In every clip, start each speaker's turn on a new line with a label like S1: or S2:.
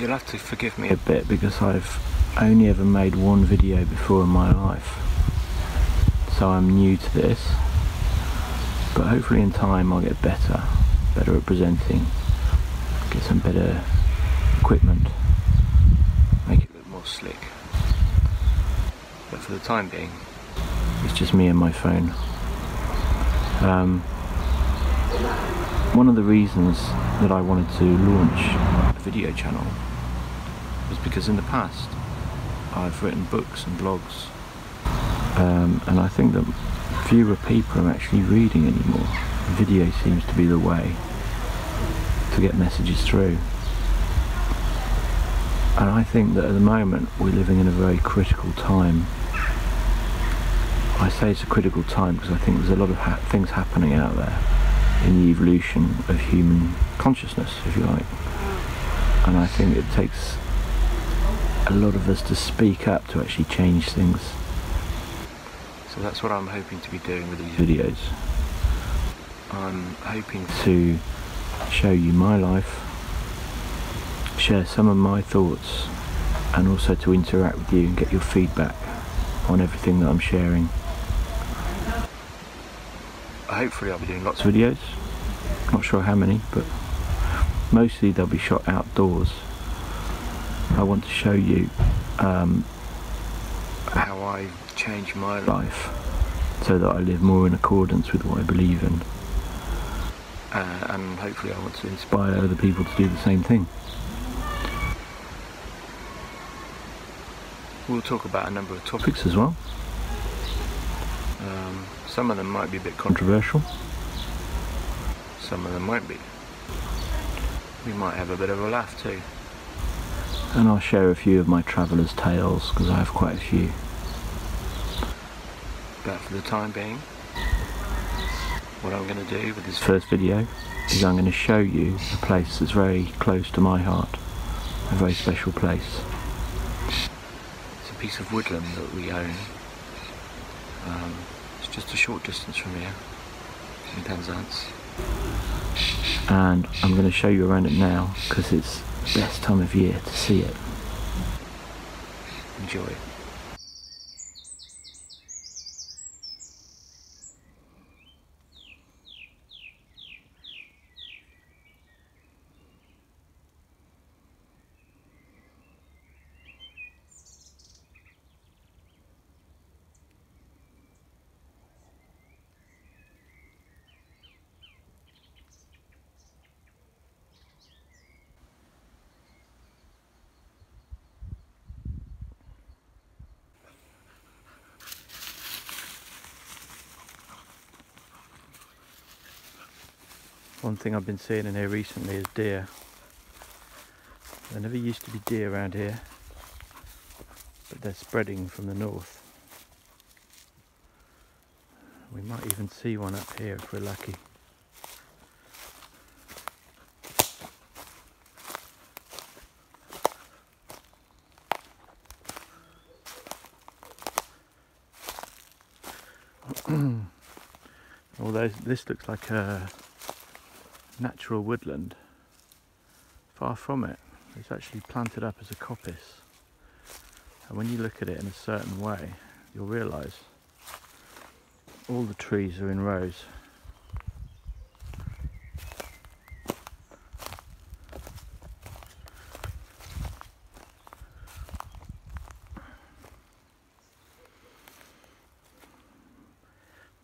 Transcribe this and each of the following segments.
S1: You'll have to forgive me a bit because I've only ever made one video before in my life, so I'm new to this, but hopefully in time I'll get better at presenting, get some better equipment, make it look more slick. But for the time being, it's just me and my phone. One of the reasons that I wanted to launch a video channel was because in the past I've written books and blogs, and I think that fewer people are actually reading anymore. Video seems to be the way to get messages through, and I think that at the moment we're living in a very critical time. I say it's a critical time because I think there's a lot of things happening out there in the evolution of human consciousness, if you like, and I think it takes a lot of us to speak up to actually change things. So that's what I'm hoping to be doing with these videos. I'm hoping to show you my life, share some of my thoughts, and also to interact with you and get your feedback on everything that I'm sharing. Hopefully I'll be doing lots of videos, not sure how many, but mostly they'll be shot outdoors. I want to show you how I change my life so that I live more in accordance with what I believe in, and hopefully I want to inspire other people to do the same thing. We'll talk about a number of topics as well. Some of them might be a bit controversial, some of them won't be. We might have a bit of a laugh too. And I'll share a few of my traveller's tales, because I have quite a few. But for the time being, what I'm going to do with this first video is I'm going to show you a place that's very close to my heart, a very special place. It's a piece of woodland that we own. It's just a short distance from here, in Penzance. And I'm going to show you around it now because it's the best time of year to see it. Enjoy. One thing I've been seeing in here recently is deer. There never used to be deer around here, but they're spreading from the north. We might even see one up here if we're lucky. Although this looks like a natural woodland, far from it. It's actually planted up as a coppice, and when you look at it in a certain way, you'll realise all the trees are in rows.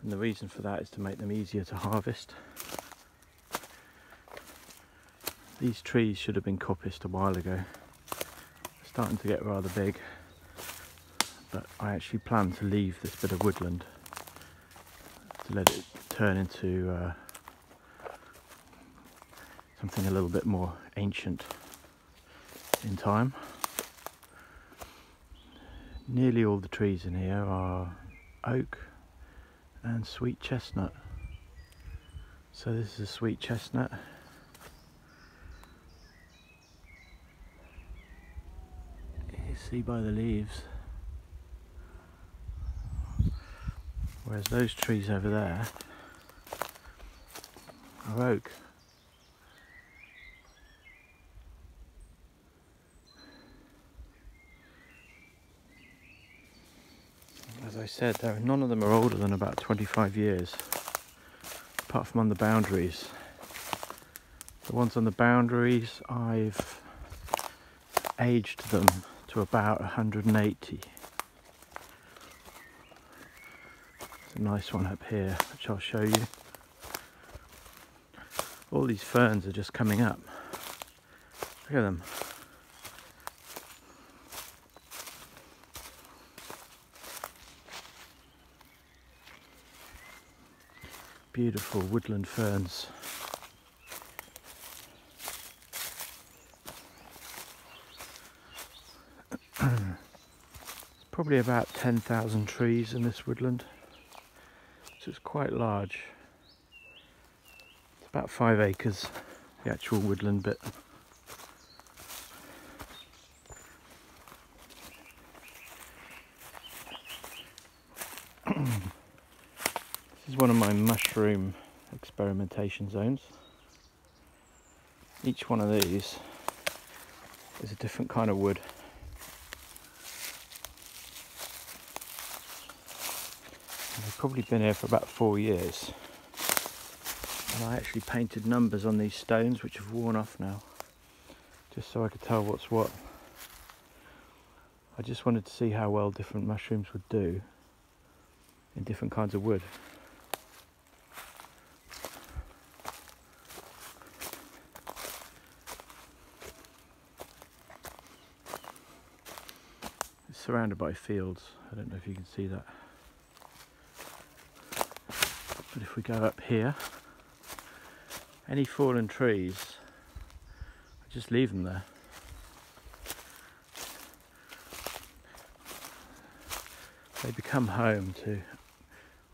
S1: And the reason for that is to make them easier to harvest. These trees should have been coppiced a while ago. They're starting to get rather big, but I actually plan to leave this bit of woodland to let it turn into something a little bit more ancient in time. Nearly all the trees in here are oak and sweet chestnut. So this is a sweet chestnut. You see by the leaves. Whereas those trees over there are oak. I said, none of them are older than about 25 years, apart from on the boundaries. The ones on the boundaries, I've aged them to about 180. There's a nice one up here, which I'll show you. All these ferns are just coming up. Look at them. Beautiful woodland ferns. There's probably about 10,000 trees in this woodland, so it's quite large. It's about 5 acres, the actual woodland bit. This is one of my mushroom experimentation zones. Each one of these is a different kind of wood. And they've probably been here for about 4 years. And I actually painted numbers on these stones, which have worn off now, just so I could tell what's what. I just wanted to see how well different mushrooms would do in different kinds of wood. It's surrounded by fields. I don't know if you can see that. But if we go up here, any fallen trees, I just leave them there. They become home to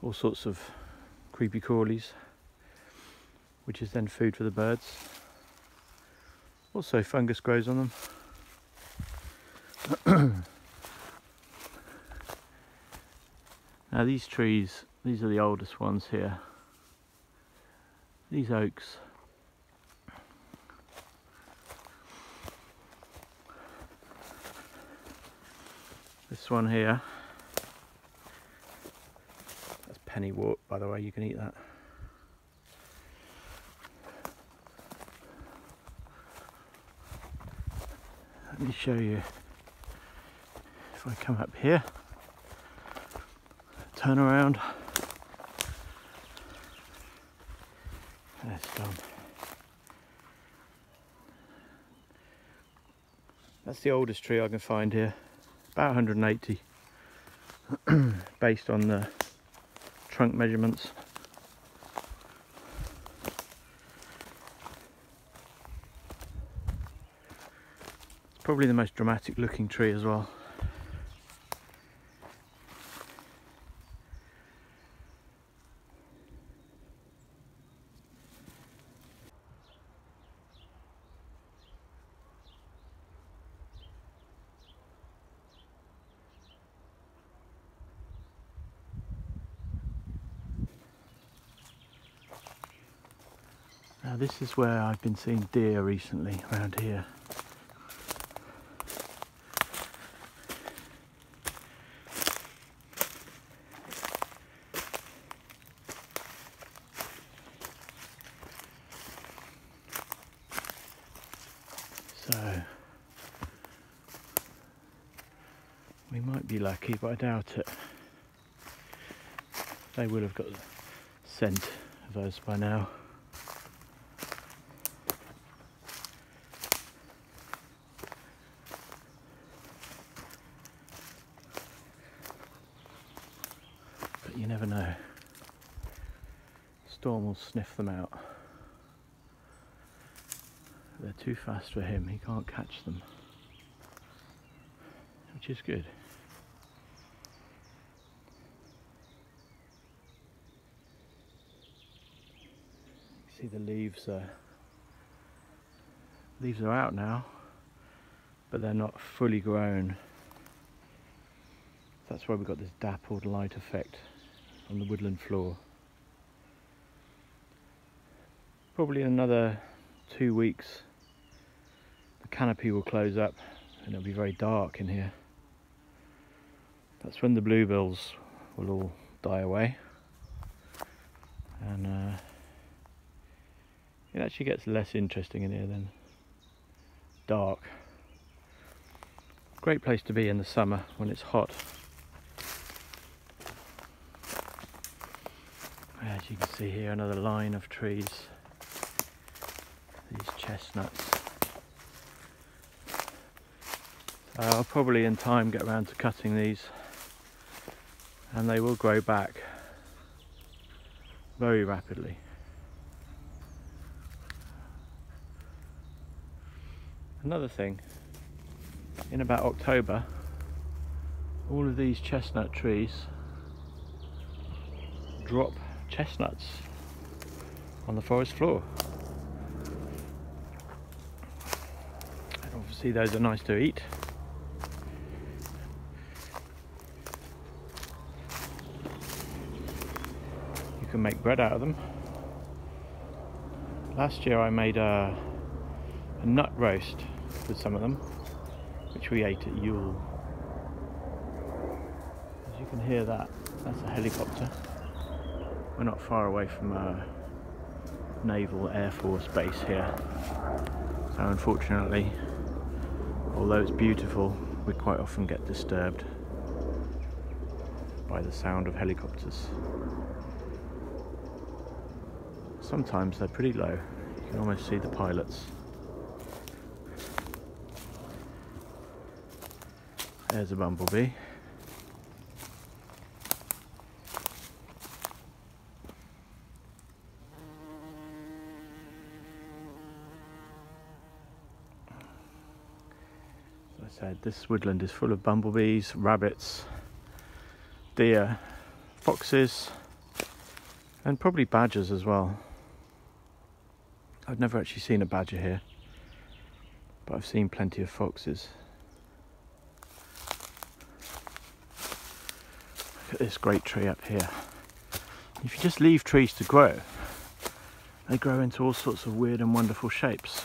S1: all sorts of creepy crawlies, which is then food for the birds. Also fungus grows on them. Now these trees, these are the oldest ones here. These oaks. This one here. That's pennywort, by the way, you can eat that. Let me show you. If I come up here, turn around. That's done. That's the oldest tree I can find here, about 180, based on the trunk measurements. It's probably the most dramatic looking tree as well. Now this is where I've been seeing deer recently around here. So we might be lucky, but I doubt it. They will have got scent of us by now. You never know. Storm will sniff them out. They're too fast for him, he can't catch them. Which is good. You see the leaves are out now, but they're not fully grown. That's why we've got this dappled light effect on the woodland floor. Probably in another 2 weeks the canopy will close up and it'll be very dark in here. That's when the bluebills will all die away, and it actually gets less interesting in here than dark. Great place to be in the summer when it's hot. As you can see here, another line of trees, these chestnuts. I'll probably in time get around to cutting these, and they will grow back very rapidly. Another thing, in about October, all of these chestnut trees drop chestnuts on the forest floor. And obviously those are nice to eat. You can make bread out of them. Last year I made a nut roast with some of them, which we ate at Yule. As you can hear that, that's a helicopter. We're not far away from a naval air force base here, so unfortunately, although it's beautiful, we quite often get disturbed by the sound of helicopters. Sometimes they're pretty low, you can almost see the pilots. There's a bumblebee. As I said, this woodland is full of bumblebees, rabbits, deer, foxes, and probably badgers as well. I've never actually seen a badger here, but I've seen plenty of foxes. Look at this great tree up here. If you just leave trees to grow, they grow into all sorts of weird and wonderful shapes.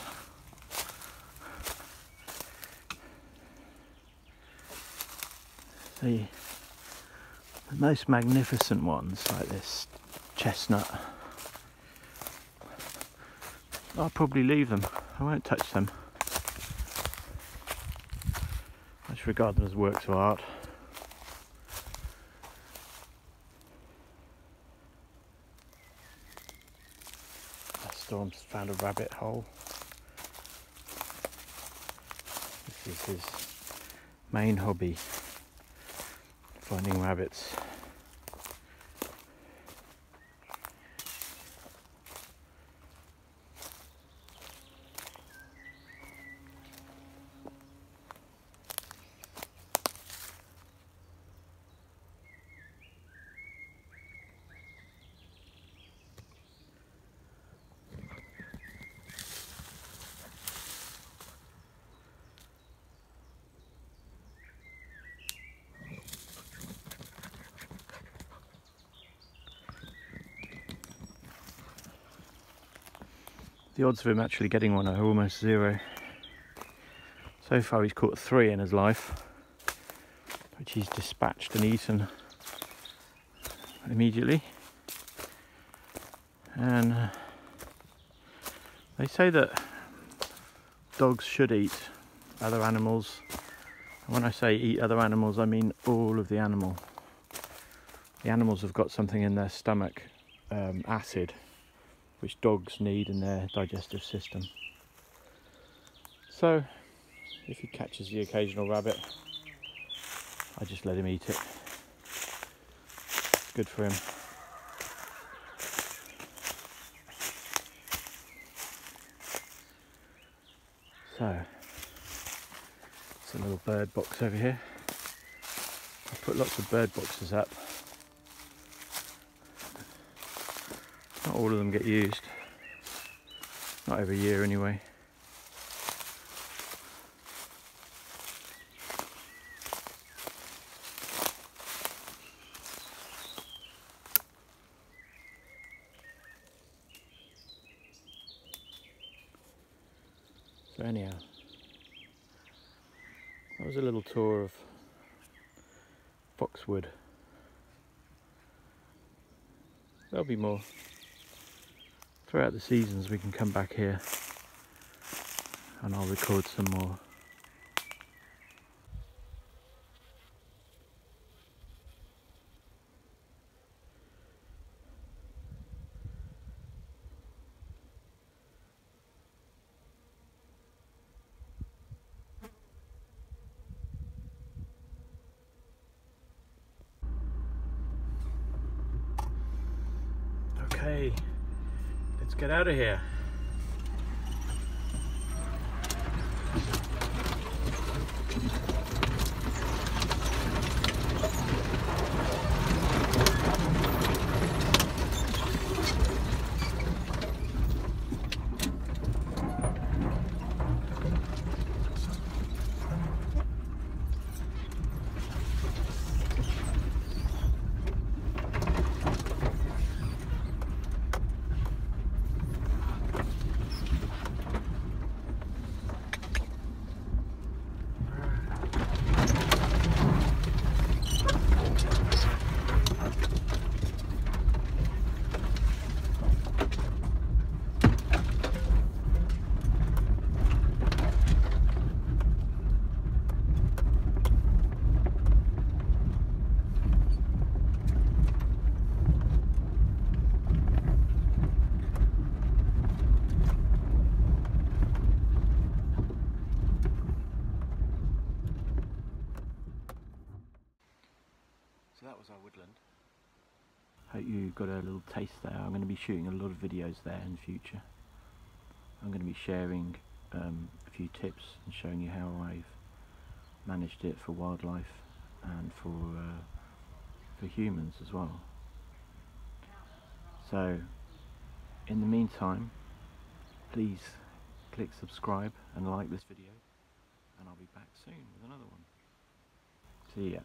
S1: The most magnificent ones, like this chestnut, I'll probably leave them. I won't touch them. I just regard them as works of art. Storm's found a rabbit hole. This is his main hobby, finding rabbits. The odds of him actually getting one are almost zero. So far he's caught 3 in his life, which he's dispatched and eaten immediately. And they say that dogs should eat other animals. And when I say eat other animals, I mean all of the animal. The animals have got something in their stomach, acid, which dogs need in their digestive system. So, if he catches the occasional rabbit, I just let him eat it. Good for him. So, it's a little bird box over here. I put lots of bird boxes up. Not all of them get used, not every year anyway. So anyhow, that was a little tour of Foxwood. There'll be more. Throughout the seasons we can come back here and I'll record some more. Okay, let's get out of here. So that was our woodland. Hope you got a little taste there. I'm going to be shooting a lot of videos there in the future. I'm going to be sharing a few tips and showing you how I've managed it for wildlife and for humans as well. So in the meantime, please click subscribe and like this video, and I'll be back soon with another one. See ya.